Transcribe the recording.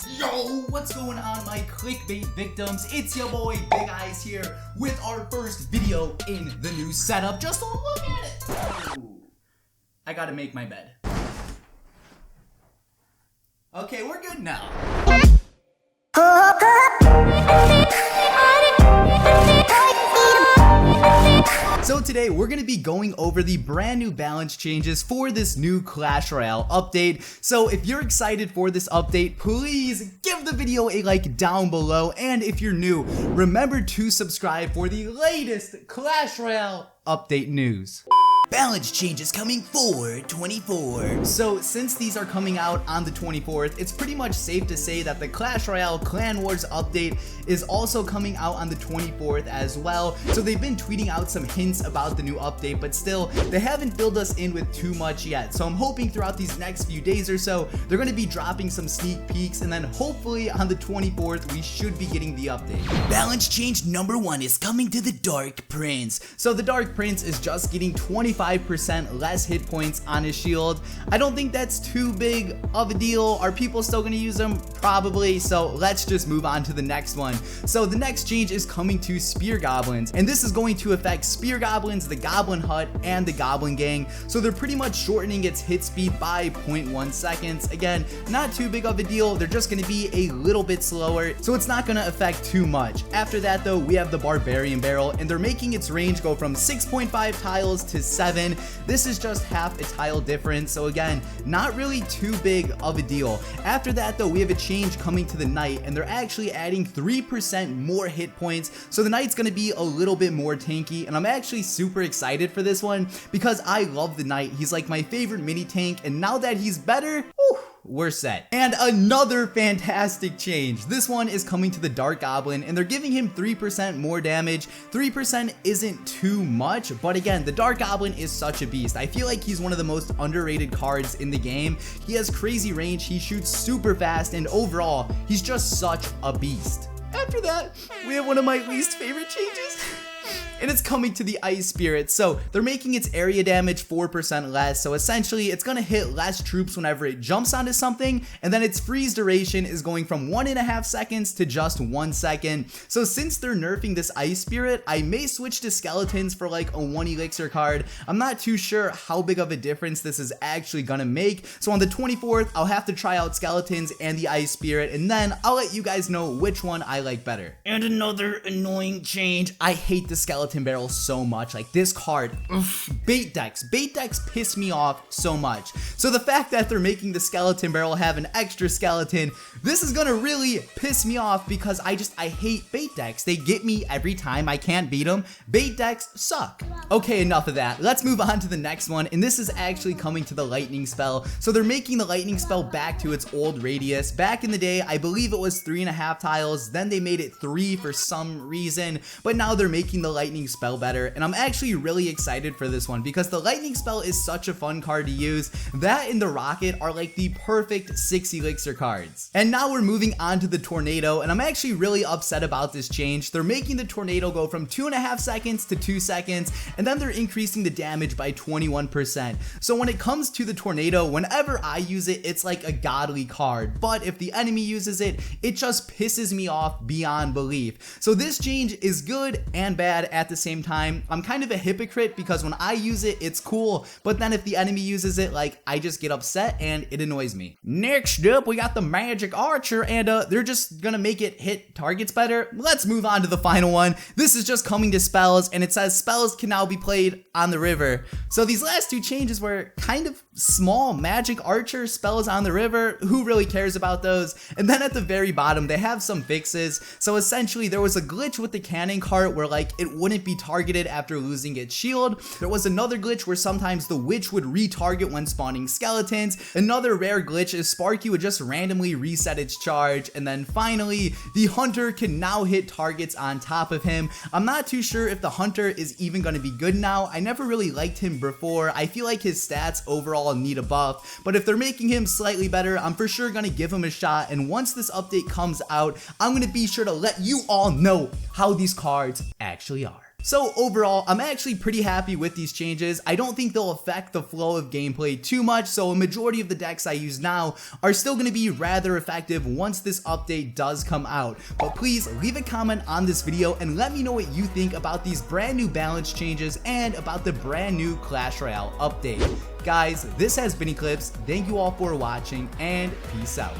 Yo, what's going on, my clickbait victims? It's your boy Big Eyes here with our first video in the new setup. Just a look at it. Oh, I gotta make my bed. Okay, we're good now. So today we're going to be going over the brand new balance changes for this new Clash Royale update. So if you're excited for this update, please give the video a like down below. And if you're new, remember to subscribe for the latest Clash Royale update news. Balance changes coming for 24. So since these are coming out on the 24th, it's pretty much safe to say that the Clash Royale Clan Wars update is also coming out on the 24th as well. So they've been tweeting out some hints about the new update, but still they haven't filled us in with too much yet. So I'm hoping throughout these next few days or so, they're going to be dropping some sneak peeks, and then hopefully on the 24th, we should be getting the update. Balance change number 1 is coming to the Dark Prince. So the Dark Prince is just getting 25% less hit points on his shield. I don't think that's too big of a deal. Are people still going to use them? Probably. So let's just move on to the next one. So the next change is coming to Spear Goblins, and this is going to affect Spear Goblins, the Goblin Hut, and the Goblin Gang. So they're pretty much shortening its hit speed by 0.1 seconds. Again, not too big of a deal. They're just going to be a little bit slower, so it's not going to affect too much. After that though, we have the Barbarian Barrel, and they're making its range go from 6.5 tiles to 7. This is just half a tile difference, so again, not really too big of a deal. After that though, we have a change coming to the Knight, and they're actually adding 3% more hit points, so the Knight's gonna be a little bit more tanky, and I'm actually super excited for this one because I love the Knight. He's like my favorite mini tank, and now that he's better, whew, we're set. And another fantastic change. This one is coming to the Dark Goblin, and they're giving him 3% more damage. 3% isn't too much, but again, the Dark Goblin is such a beast. I feel like he's one of the most underrated cards in the game. He has crazy range, he shoots super fast, and overall, he's just such a beast. After that, we have one of my least favorite changes. And it's coming to the Ice Spirit. So they're making its area damage 4% less. So essentially it's gonna hit less troops whenever it jumps onto something, and then its freeze duration is going from 1.5 seconds to just 1 second. So since they're nerfing this Ice Spirit, I may switch to skeletons for like a 1 elixir card. I'm not too sure how big of a difference this is actually gonna make. So on the 24th, I'll have to try out skeletons and the Ice Spirit, and then I'll let you guys know which one I like better. And another annoying change. I hate the skeleton barrel so much. Like this card, bait decks piss me off so much. So the fact that they're making the skeleton barrel have an extra skeleton, this is gonna really piss me off because I hate bait decks. They get me every time. I can't beat them. Bait decks suck. Okay, enough of that. Let's move on to the next one, and this is actually coming to the lightning spell. So they're making the lightning spell back to its old radius. Back in the day, I believe it was 3.5 tiles, then they made it 3 for some reason, but now they're making the lightning spell better, and I'm actually really excited for this one because the lightning spell is such a fun card to use. That and the rocket are like the perfect 6 elixir cards. And now we're moving on to the tornado, and I'm actually really upset about this change. They're making the tornado go from 2.5 seconds to 2 seconds, and then they're increasing the damage by 21%. So when it comes to the tornado, whenever I use it, it's like a godly card, but if the enemy uses it, it just pisses me off beyond belief. So this change is good and bad at the same time. I'm kind of a hypocrite because when I use it, it's cool, but then if the enemy uses it, like, I just get upset and it annoys me. Next up, we got the Magic Archer, and they're just gonna make it hit targets better. Let's move on to the final one. This is just coming to spells, and it says spells can now be played on the river. So these last two changes were kind of small. Magic Archer, spells on the river, who really cares about those? And then at the very bottom, they have some fixes. So essentially, there was a glitch with the cannon cart where like it wouldn't be targeted after losing its shield. There was another glitch where sometimes the witch would retarget when spawning skeletons. Another rare glitch is Sparky would just randomly reset its charge. And then finally, the hunter can now hit targets on top of him. I'm not too sure if the hunter is even going to be good now. I never really liked him before. I feel like his stats overall need a buff, but if they're making him slightly better, I'm for sure going to give him a shot. And once this update comes out, I'm going to be sure to let you all know how these cards actually are. So overall, I'm actually pretty happy with these changes. I don't think they'll affect the flow of gameplay too much, so a majority of the decks I use now are still going to be rather effective once this update does come out. But please leave a comment on this video and let me know what you think about these brand new balance changes and about the brand new Clash Royale update. Guys, this has been Eclihpse. Thank you all for watching and peace out.